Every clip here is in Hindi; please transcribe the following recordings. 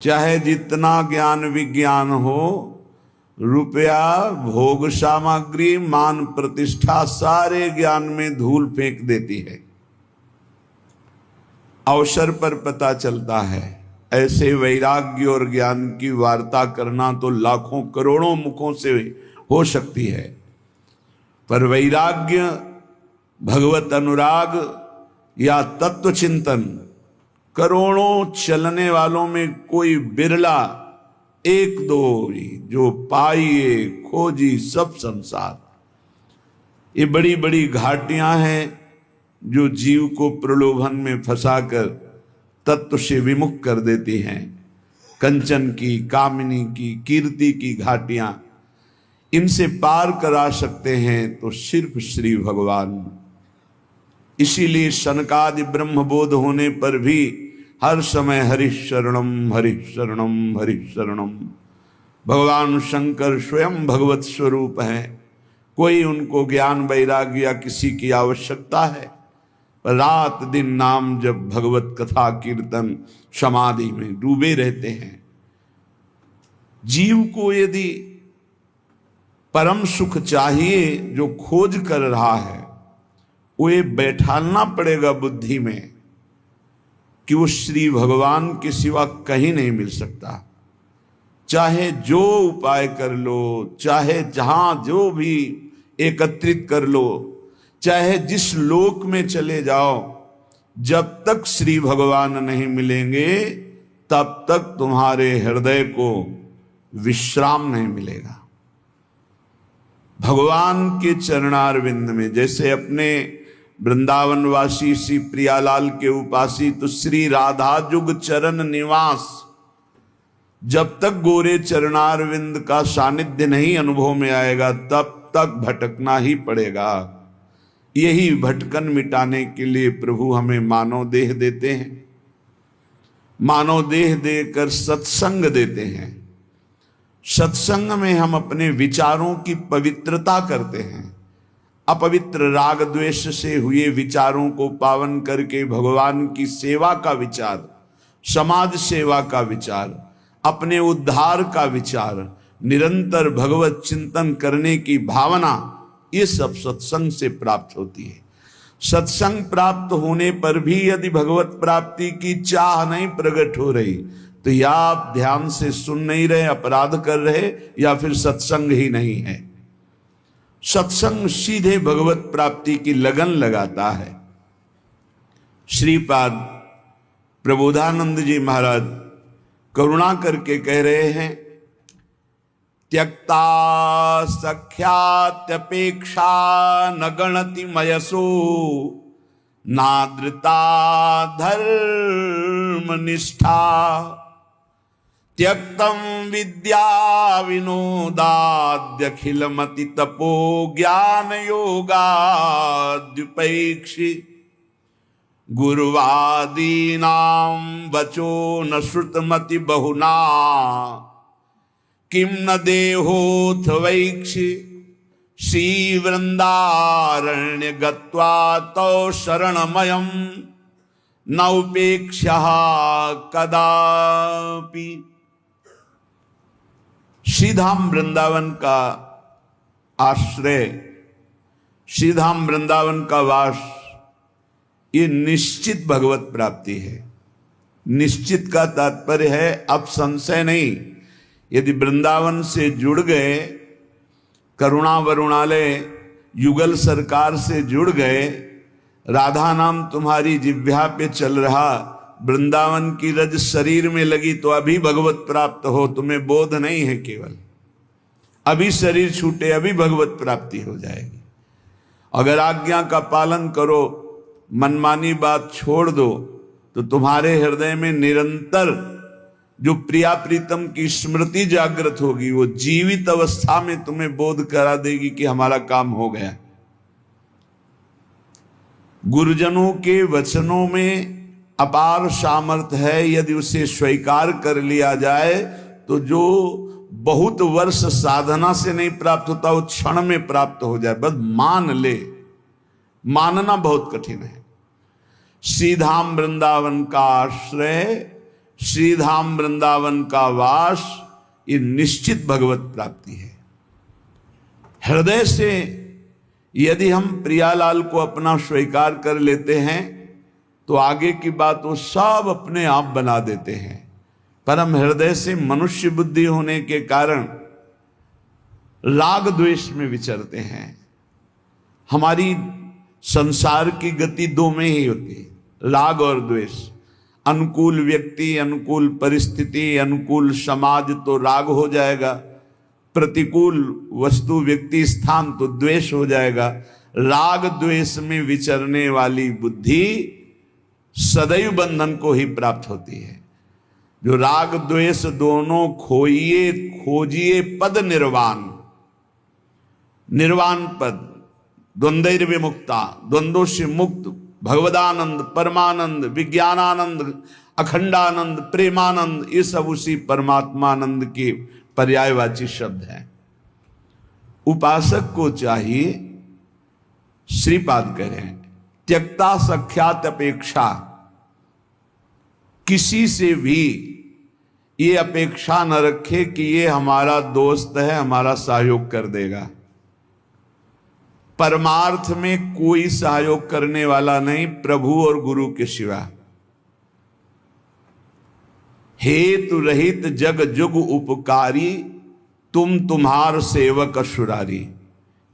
चाहे जितना ज्ञान विज्ञान हो, रुपया, भोग सामग्री, मान प्रतिष्ठा, सारे ज्ञान में धूल फेंक देती है। अवसर पर पता चलता है। ऐसे वैराग्य और ज्ञान की वार्ता करना तो लाखों करोड़ों मुखों से हो सकती है, पर वैराग्य, भगवत अनुराग या तत्व चिंतन करोड़ों चलने वालों में कोई बिरला, एक दो जो पाइए खोजी सब संसार। ये बड़ी बड़ी घाटियां हैं जो जीव को प्रलोभन में फंसाकर तत्व से विमुख कर देती हैं। कंचन की, कामिनी की, कीर्ति की घाटियां, इनसे पार करा सकते हैं तो सिर्फ श्री भगवान। इसीलिए सनकादि ब्रह्मबोध होने पर भी हर समय हरिशरणम हरिशरणम हरिशरणम। भगवान शंकर स्वयं भगवत स्वरूप हैं। कोई उनको ज्ञान वैराग्य या किसी की आवश्यकता है, पर रात दिन नाम जब भगवत कथा कीर्तन समाधि में डूबे रहते हैं। जीव को यदि परम सुख चाहिए जो खोज कर रहा है, वो ये बैठालना पड़ेगा बुद्धि में कि वो श्री भगवान के सिवा कहीं नहीं मिल सकता। चाहे जो उपाय कर लो, चाहे जहां जो भी एकत्रित कर लो, चाहे जिस लोक में चले जाओ, जब तक श्री भगवान नहीं मिलेंगे तब तक तुम्हारे हृदय को विश्राम नहीं मिलेगा। भगवान के चरणारविंद में, जैसे अपने वृंदावनवासी श्री प्रियालाल के उपासी तो श्री राधा जुग चरण निवास, जब तक गोरे चरणारविंद का सानिध्य नहीं अनुभव में आएगा तब तक भटकना ही पड़ेगा। यही भटकन मिटाने के लिए प्रभु हमें मानव देह देते हैं। मानव देह देकर सत्संग देते हैं। सत्संग में हम अपने विचारों की पवित्रता करते हैं। अपवित्र राग द्वेष से हुए विचारों को पावन करके भगवान की सेवा का विचार, समाज सेवा का विचार, अपने उद्धार का विचार, निरंतर भगवत चिंतन करने की भावना, ये सब सत्संग से प्राप्त होती है। सत्संग प्राप्त होने पर भी यदि भगवत प्राप्ति की चाह नहीं प्रकट हो रही तो या आप ध्यान से सुन नहीं रहे, अपराध कर रहे, या फिर सत्संग ही नहीं है। सत्संग सीधे भगवत प्राप्ति की लगन लगाता है। श्रीपाद प्रबोधानंद जी महाराज करुणा करके कह रहे हैं, त्यक्ता सख्यात्यपेक्षा न गणति मयसो नादृता धर्म निष्ठा त्यक्तम विद्या विनोदाद्यखिलमति तपो ज्ञान योगाद्युपैक्षि गुरुवादीनां वचो न श्रुतमति बहुना किम न देहोथ वैक्षि श्री वृंदारण्य गत्वा तो शरणमयम् न उपेक्षा कदापि। श्रीधाम वृंदावन का आश्रय, श्रीधाम वृंदावन का वास, ये निश्चित भगवत प्राप्ति है। निश्चित का तात्पर्य है अब संशय नहीं। यदि वृंदावन से जुड़ गए, करुणा वरुणालय युगल सरकार से जुड़ गए, राधा नाम तुम्हारी जिह्वा पे चल रहा, वृंदावन की रज शरीर में लगी तो अभी भगवत प्राप्त हो, तुम्हें बोध नहीं है। केवल अभी शरीर छूटे अभी भगवत प्राप्ति हो जाएगी। अगर आज्ञा का पालन करो, मनमानी बात छोड़ दो, तो तुम्हारे हृदय में निरंतर जो प्रिया प्रीतम की स्मृति जागृत होगी, वो जीवित अवस्था में तुम्हें बोध करा देगी कि हमारा काम हो गया। गुरुजनों के वचनों में अपार सामर्थ्य है। यदि उसे स्वीकार कर लिया जाए तो जो बहुत वर्ष साधना से नहीं प्राप्त होता वो क्षण में प्राप्त हो जाए। बस मान ले, मानना बहुत कठिन है। श्रीधाम वृंदावन का आश्रय श्रीधाम वृंदावन का वास, ये निश्चित भगवत प्राप्ति है। हृदय से यदि हम प्रियालाल को अपना स्वीकार कर लेते हैं तो आगे की बात वो सब अपने आप बना देते हैं। पर हम हृदय से मनुष्य बुद्धि होने के कारण राग द्वेष में विचरते हैं। हमारी संसार की गति दो में ही होती है, राग और द्वेष। अनुकूल व्यक्ति, अनुकूल परिस्थिति, अनुकूल समाज तो राग हो जाएगा, प्रतिकूल वस्तु व्यक्ति स्थान तो द्वेष हो जाएगा। राग द्वेष में विचरने वाली बुद्धि सदैव बंधन को ही प्राप्त होती है। जो राग द्वेष दोनों खोइए खोजिए पद निर्वाण, निर्वाण पद, द्वंद्वैर विमुक्ता, द्वंद्वों से मुक्त, भगवदानंद, परमानंद, विज्ञानानंद, अखंडानंद, प्रेमानंद, ये सब उसी परमात्मानंद के पर्यायवाची शब्द हैं। उपासक को चाहिए, श्रीपाद कह रहे हैं, त्यक्ता सख्यात अपेक्षा, किसी से भी ये अपेक्षा न रखे कि ये हमारा दोस्त है, हमारा सहयोग कर देगा। परमार्थ में कोई सहयोग करने वाला नहीं प्रभु और गुरु के सिवा। हेतु रहित जग जुग उपकारी, तुम तुम्हार सेवक असुरारी।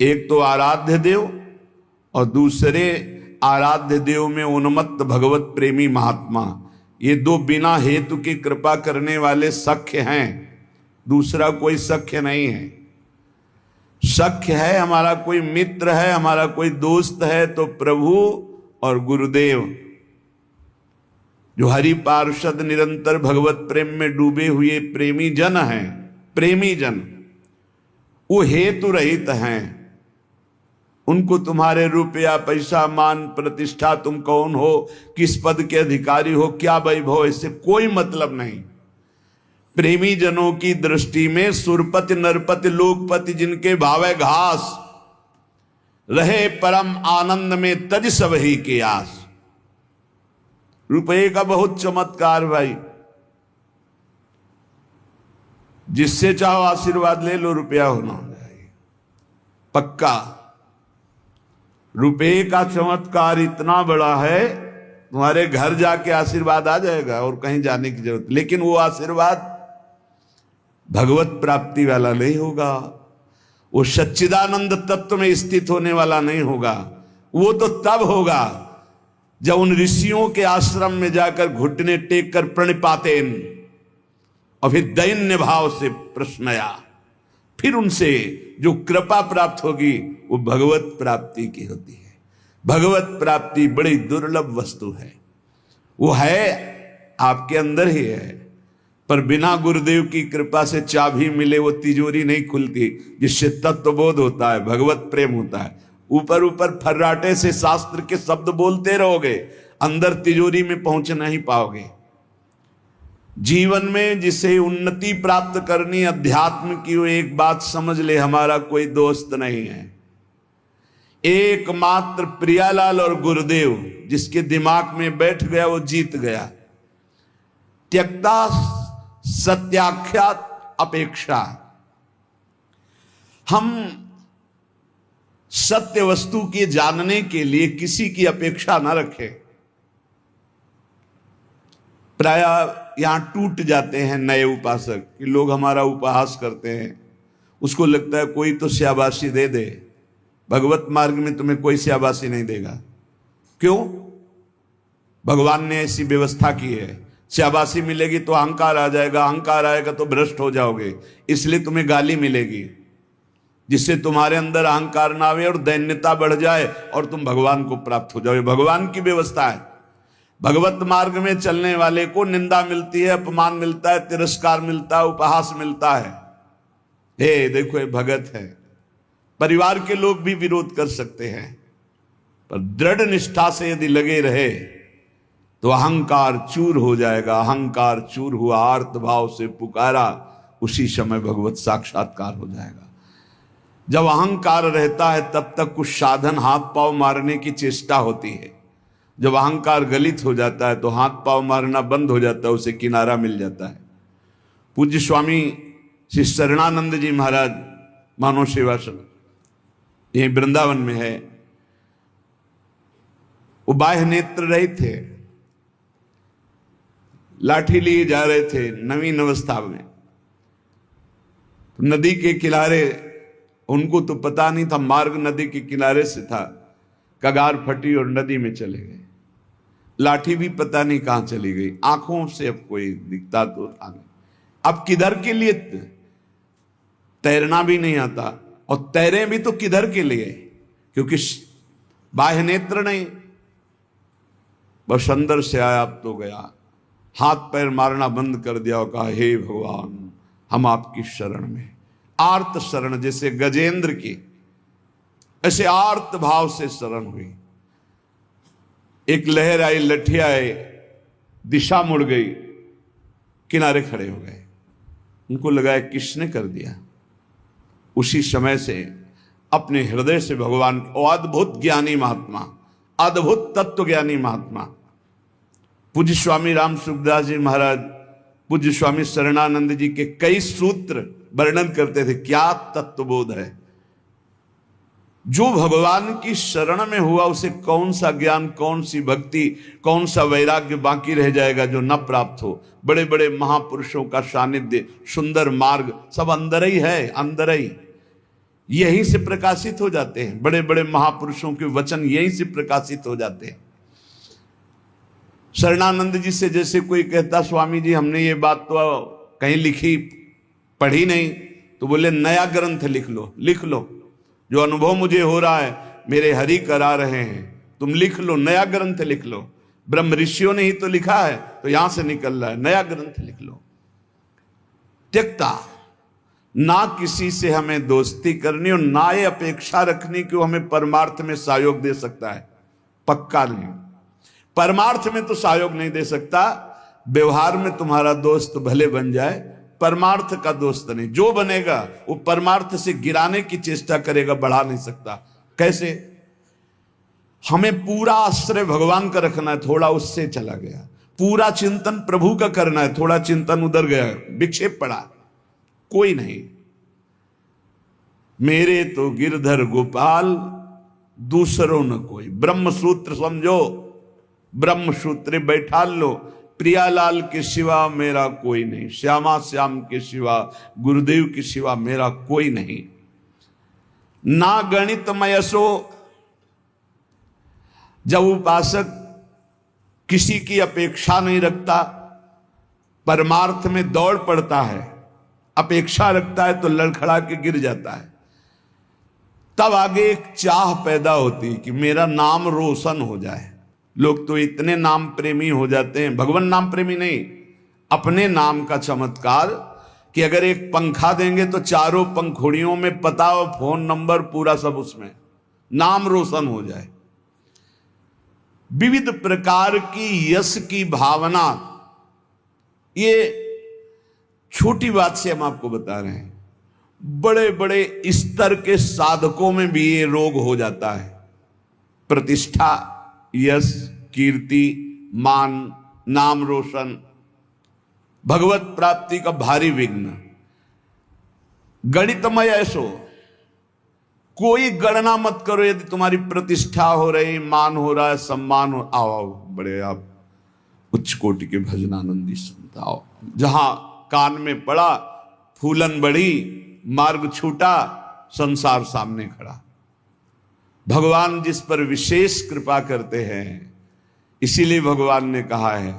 एक तो आराध्य देव और दूसरे आराध्य देव में उन्मत्त भगवत प्रेमी महात्मा, ये दो बिना हेतु की कृपा करने वाले सख्य हैं, दूसरा कोई सख्य नहीं है। सख्य है हमारा कोई मित्र है, हमारा कोई दोस्त है तो प्रभु और गुरुदेव, जो हरि पार्षद निरंतर भगवत प्रेम में डूबे हुए प्रेमी जन हैं, प्रेमी जन, वो हेतु रहित हैं। उनको तुम्हारे रुपया पैसा मान प्रतिष्ठा, तुम कौन हो, किस पद के अधिकारी हो, क्या वैभव, इससे कोई मतलब नहीं। प्रेमी जनों की दृष्टि में सुरपति नरपति लोकपति जिनके भावे घास, रहे परम आनंद में तज सब ही के आस। रुपये का बहुत चमत्कार भाई, जिससे चाहो आशीर्वाद ले लो, रुपया होना चाहिए पक्का। रुपये का चमत्कार इतना बड़ा है, तुम्हारे घर जाके आशीर्वाद आ जाएगा और कहीं जाने की जरूरत, लेकिन वो आशीर्वाद भगवत प्राप्ति वाला नहीं होगा, वो सच्चिदानंद तत्व में स्थित होने वाला नहीं होगा। वो तो तब होगा जब उन ऋषियों के आश्रम में जाकर घुटने टेक कर प्रणिपातेन और फिर दैन्य भाव से प्रश्नया, फिर उनसे जो कृपा प्राप्त होगी वो भगवत प्राप्ति की होती है। भगवत प्राप्ति बड़ी दुर्लभ वस्तु है, वो है आपके अंदर ही है, पर बिना गुरुदेव की कृपा से चाबी मिले वो तिजोरी नहीं खुलती, जिससे तत्वबोध होता है, भगवत प्रेम होता है। ऊपर ऊपर फर्राटे से शास्त्र के शब्द बोलते रहोगे, अंदर तिजोरी में पहुंच नहीं पाओगे। जीवन में जिसे उन्नति प्राप्त करनी अध्यात्म की, वो एक बात समझ ले, हमारा कोई दोस्त नहीं है। एकमात्र प्रियालाल और गुरुदेव जिसके दिमाग में बैठ गया वो जीत गया। त्यक्ता सत्याख्यात अपेक्षा, हम सत्य वस्तु के जानने के लिए किसी की अपेक्षा ना रखें। प्राय यहां टूट जाते हैं नए उपासक कि लोग हमारा उपहास करते हैं, उसको लगता है कोई तो शाबाशी दे दे। भगवत मार्ग में तुम्हें कोई शाबाशी नहीं देगा। क्यों? भगवान ने ऐसी व्यवस्था की है। शाबाशी मिलेगी तो अहंकार आ जाएगा, अहंकार आएगा तो भ्रष्ट हो जाओगे, इसलिए तुम्हें गाली मिलेगी, जिससे तुम्हारे अंदर अहंकार ना आवे और दैन्यता बढ़ जाए और तुम भगवान को प्राप्त हो जाओ। भगवान की व्यवस्था है। भगवत मार्ग में चलने वाले को निंदा मिलती है, अपमान मिलता है, तिरस्कार मिलता है, उपहास मिलता है। हे देखो ये भगत है। परिवार के लोग भी विरोध कर सकते हैं, पर दृढ़ निष्ठा से यदि लगे रहे तो अहंकार चूर हो जाएगा। अहंकार चूर हुआ, आर्त भाव से पुकारा, उसी समय भगवत साक्षात्कार हो जाएगा। जब अहंकार रहता है तब तक कुछ साधन हाथ पांव मारने की चेष्टा होती है। जब अहंकार गलित हो जाता है तो हाथ पांव मारना बंद हो जाता है, उसे किनारा मिल जाता है। पूज्य स्वामी श्री शरणानंद जी महाराज मानव सेवाश्रम यही वृंदावन में है, वो बाह्य नेत्र रहित थे, लाठी लिए जा रहे थे नवीन अवस्था में। नदी के किनारे, उनको तो पता नहीं था, मार्ग नदी के किनारे से था, कगार फटी और नदी में चले गए। लाठी भी पता नहीं कहां चली गई, आंखों से अब कोई दिखता तो था नहीं। अब किधर के लिए? तैरना भी नहीं आता, और तैरे भी तो किधर के लिए? क्योंकि बाह्य नेत्र नहीं, बस अंदर से आया अब तो गया। हाथ पैर मारना बंद कर दिया और कहा, हे भगवान हम आपकी शरण में। आर्त शरण, जैसे गजेंद्र की, ऐसे आर्त भाव से शरण हुई। एक लहर आई, लठी आए, दिशा मुड़ गई, किनारे खड़े हो गए। उनको लगा किसने कर दिया। उसी समय से अपने हृदय से भगवान, अद्भुत ज्ञानी महात्मा, अद्भुत तत्व ज्ञानी महात्मा पूज्य स्वामी राम सुखदास जी महाराज, पूज्य स्वामी शरणानंद जी के कई सूत्र वर्णन करते थे। क्या तत्वबोध है। जो भगवान की शरण में हुआ उसे कौन सा ज्ञान, कौन सी भक्ति, कौन सा वैराग्य बाकी रह जाएगा जो न प्राप्त हो। बड़े बड़े महापुरुषों का सानिध्य, सुंदर मार्ग सब अंदर ही है, अंदर ही, यहीं से प्रकाशित हो जाते हैं। बड़े बड़े महापुरुषों के वचन यहीं से प्रकाशित हो जाते हैं। शरणानंद जी से जैसे कोई कहता, स्वामी जी हमने ये बात तो कहीं लिखी पढ़ी नहीं, तो बोले नया ग्रंथ लिख लो, लिख लो। जो अनुभव मुझे हो रहा है मेरे हरि करा रहे हैं, तुम लिख लो, नया ग्रंथ लिख लो। ब्रह्म ऋषियों ने ही तो लिखा है, तो यहां से निकल रहा है, नया ग्रंथ लिख लो। त्यक्ता, ना किसी से हमें दोस्ती करनी और ना ये अपेक्षा रखनी कि वो हमें परमार्थ में सहयोग दे सकता है। पक्का नहीं, परमार्थ में तो सहयोग नहीं दे सकता। व्यवहार में तुम्हारा दोस्त भले बन जाए, परमार्थ का दोस्त नहीं। जो बनेगा वो परमार्थ से गिराने की चेष्टा करेगा, बढ़ा नहीं सकता। कैसे? हमें पूरा आश्रय भगवान का रखना है, थोड़ा उससे चला गया। पूरा चिंतन प्रभु का करना है, थोड़ा चिंतन उधर गया, विक्षेप पड़ा, कोई नहीं। मेरे तो गिरधर गोपाल, दूसरों न कोई। ब्रह्म सूत्र समझो, ब्रह्म सूत्र बैठा लो। प्रियालाल के सिवा मेरा कोई नहीं, श्यामा श्याम के सिवा, गुरुदेव के सिवा मेरा कोई नहीं। ना गणित मयसो, जब उपासक किसी की अपेक्षा नहीं रखता, परमार्थ में दौड़ पड़ता है, अपेक्षा रखता है तो लड़खड़ा के गिर जाता है। तब आगे एक चाह पैदा होती कि मेरा नाम रोशन हो जाए। लोग तो इतने नाम प्रेमी हो जाते हैं, भगवान नाम प्रेमी नहीं, अपने नाम का चमत्कार, कि अगर एक पंखा देंगे तो चारों पंखुड़ियों में पता और फोन नंबर पूरा सब उसमें, नाम रोशन हो जाए। विविध प्रकार की यश की भावना, ये छोटी बात से हम आपको बता रहे हैं, बड़े बड़े स्तर के साधकों में भी ये रोग हो जाता है। प्रतिष्ठा, यश, कीर्ति, मान, नाम रोशन, भगवत प्राप्ति का भारी विघ्न। गणितमय ऐसो, कोई गणना मत करो। यदि तुम्हारी प्रतिष्ठा हो रही, मान हो रहा है, सम्मान हो, आओ बड़े आप उच्च कोटि के भजनानंदी सुनता आओ। जहां कान में पड़ा, फूलन बढ़ी, मार्ग छूटा, संसार सामने खड़ा। भगवान जिस पर विशेष कृपा करते हैं, इसीलिए भगवान ने कहा है,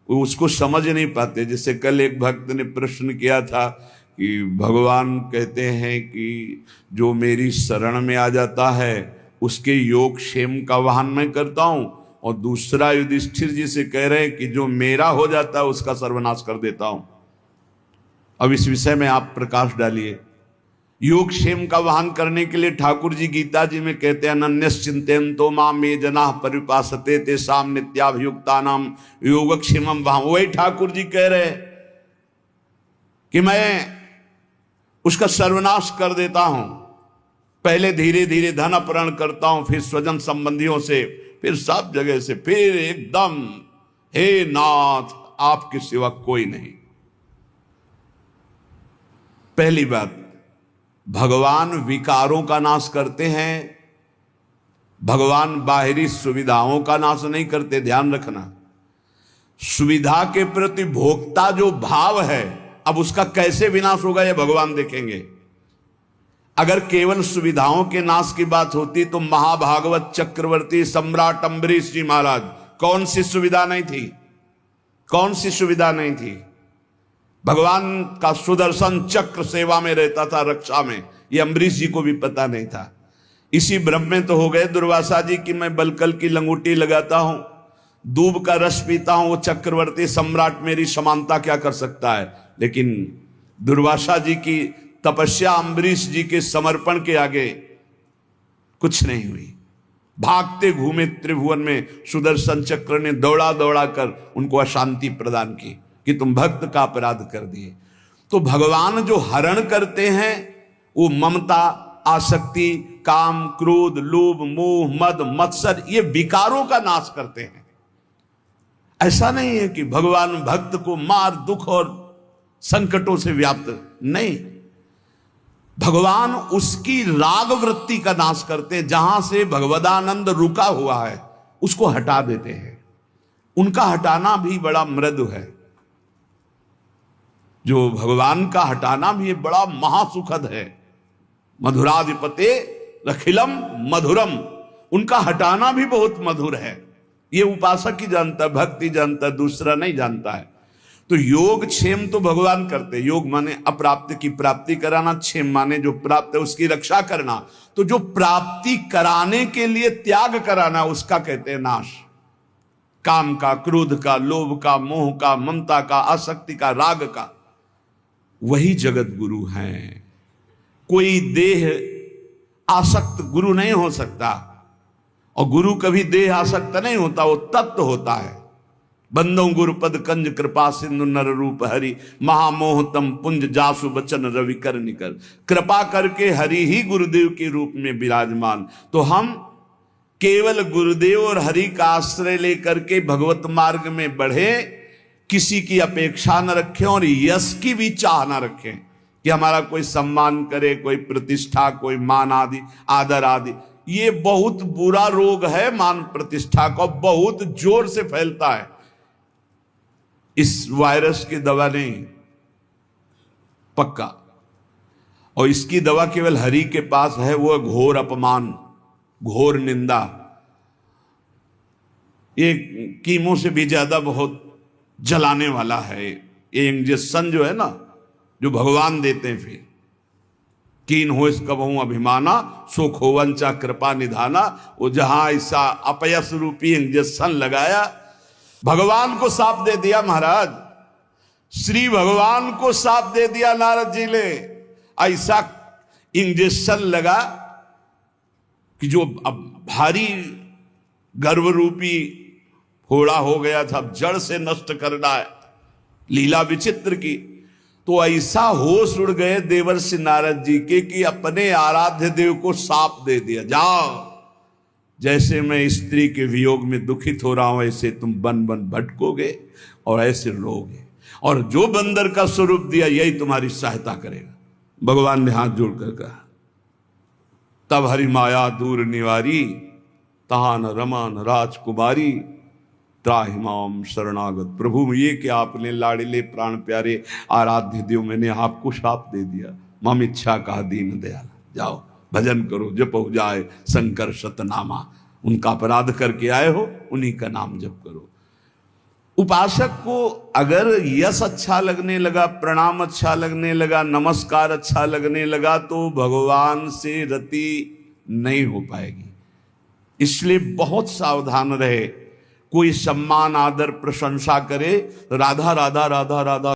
वो उसको समझ नहीं पाते। जैसे कल एक भक्त ने प्रश्न किया था कि भगवान कहते हैं कि जो मेरी शरण में आ जाता है उसके योग क्षेम का वहन मैं करता हूं, और दूसरा युधिष्ठिर जी से कह रहे हैं कि जो मेरा हो जाता है उसका सर्वनाश कर देता हूं। अब इस विषय में आप प्रकाश डालिए। योग क्षेम का वहन करने के लिए ठाकुर जी गीता जी में कहते हैं, अनन्यस चिंतयन्तो मां मे जनाः परिपासते तेषां नित्याभियुक्तानां योगक्षेमं वहम्। वही ठाकुर जी कह रहे कि मैं उसका सर्वनाश कर देता हूं। पहले धीरे धीरे धन अपहरण करता हूं, फिर स्वजन संबंधियों से फिर सब जगह से, फिर एकदम, हे नाथ आपके सिवा कोई नहीं। पहली बात, भगवान विकारों का नाश करते हैं, भगवान बाहरी सुविधाओं का नाश नहीं करते। ध्यान रखना, सुविधा के प्रति भोक्ता जो भाव है, अब उसका कैसे विनाश होगा यह भगवान देखेंगे। अगर केवल सुविधाओं के नाश की बात होती तो महाभागवत चक्रवर्ती सम्राट अम्बरीश जी महाराज, कौन सी सुविधा नहीं थी, कौन सी सुविधा नहीं थी। भगवान का सुदर्शन चक्र सेवा में रहता था, रक्षा में, ये अम्बरीश जी को भी पता नहीं था। इसी भ्रम में तो हो गए दुर्वासा जी कि मैं बलकल की लंगोटी लगाता हूं, दूब का रस पीता हूं, वो चक्रवर्ती सम्राट मेरी समानता क्या कर सकता है। लेकिन दुर्वासा जी की तपस्या अम्बरीश जी के समर्पण के आगे कुछ नहीं हुई। भागते घूमे त्रिभुवन में, सुदर्शन चक्र ने दौड़ा दौड़ा कर उनको अशांति प्रदान की कि तुम भक्त का अपराध कर दिए। तो भगवान जो हरण करते हैं वो ममता, आसक्ति, काम, क्रोध, लोभ, मोह, मद, मत्सर, ये विकारों का नाश करते हैं। ऐसा नहीं है कि भगवान भक्त को मार, दुख और संकटों से व्याप्त, नहीं, भगवान उसकी राग वृत्ति का नाश करते हैं। जहां से भगवदानंद रुका हुआ है उसको हटा देते हैं। उनका हटाना भी बड़ा मृदु है, जो भगवान का हटाना भी बड़ा महासुखद है। मधुराधिपते रखिलम मधुरम, उनका हटाना भी बहुत मधुर है। ये उपासक ही जानता है, भक्ति जानता है, दूसरा नहीं जानता है। तो योग क्षेम तो भगवान करते, योग माने अप्राप्त की प्राप्ति कराना, क्षेम माने जो प्राप्त है उसकी रक्षा करना। तो जो प्राप्ति कराने के लिए त्याग कराना उसका कहते हैं नाश। काम का, क्रोध का, लोभ का, मोह का, ममता का, आसक्ति का, राग का, वही जगत गुरु हैं। कोई देह आसक्त गुरु नहीं हो सकता, और गुरु कभी देह आसक्त नहीं होता, वो तत्व होता है। बंदो गुरुपद कंज कृपा सिंधु नर रूप हरि, महामोहतम पुंज जासु बचन रवि कर निकर। कृपा करके हरि ही गुरुदेव के रूप में विराजमान। तो हम केवल गुरुदेव और हरि का आश्रय लेकर के भगवत मार्ग में बढ़े, किसी की अपेक्षा न रखें और यश की भी चाह न रखें कि हमारा कोई सम्मान करे, कोई प्रतिष्ठा, कोई मान आदि, आदर आदि। ये बहुत बुरा रोग है मान प्रतिष्ठा का, बहुत जोर से फैलता है। इस वायरस की दवा नहीं, पक्का, और इसकी दवा केवल हरि के पास है, वो घोर अपमान, घोर निंदा। ये कीमो से भी ज्यादा बहुत जलाने वाला है ये इंजेक्शन जो है ना, जो भगवान देते हैं। फिर कीन हो इस कबहू अभिमाना, सो खोवंचा कृपा निधाना। वो जहां ऐसा अपयस रूपी इंजेक्शन लगाया, भगवान को साफ दे दिया महाराज, श्री भगवान को साफ दे दिया नारद जी ने। ऐसा इंजेक्शन लगा कि जो अब भारी गर्भ रूपी फोड़ा हो गया था, जड़ से नष्ट करना है, लीला विचित्र की। तो ऐसा होश उड़ गए देवर्षि नारद जी के कि अपने आराध्य देव को साप दे दिया, जाओ, जैसे मैं स्त्री के वियोग में दुखित हो रहा हूं ऐसे तुम बन बन भटकोगे और ऐसे रोगे, और जो बंदर का स्वरूप दिया यही तुम्हारी सहायता करेगा। भगवान ने हाथ जोड़कर कहा, तब हरि माया दूर निवारी, तहान रमान राजकुमारी, त्राहिमाम शरणागत। प्रभु ये कि आपने लाड़िले प्राण प्यारे आराध्य देव, मैंने आपको शाप दे दिया, मम इच्छा का दीन दयाल, जाओ भजन करो, जप हो जाए शंकर शतनामा। उनका अपराध करके आए हो, उन्हीं का नाम जप करो। उपासक को अगर यश अच्छा लगने लगा, प्रणाम अच्छा लगने लगा, नमस्कार अच्छा लगने लगा, तो भगवान से रति नहीं हो पाएगी। इसलिए बहुत सावधान रहे। कोई सम्मान, आदर, प्रशंसा करे, राधा राधा राधा राधा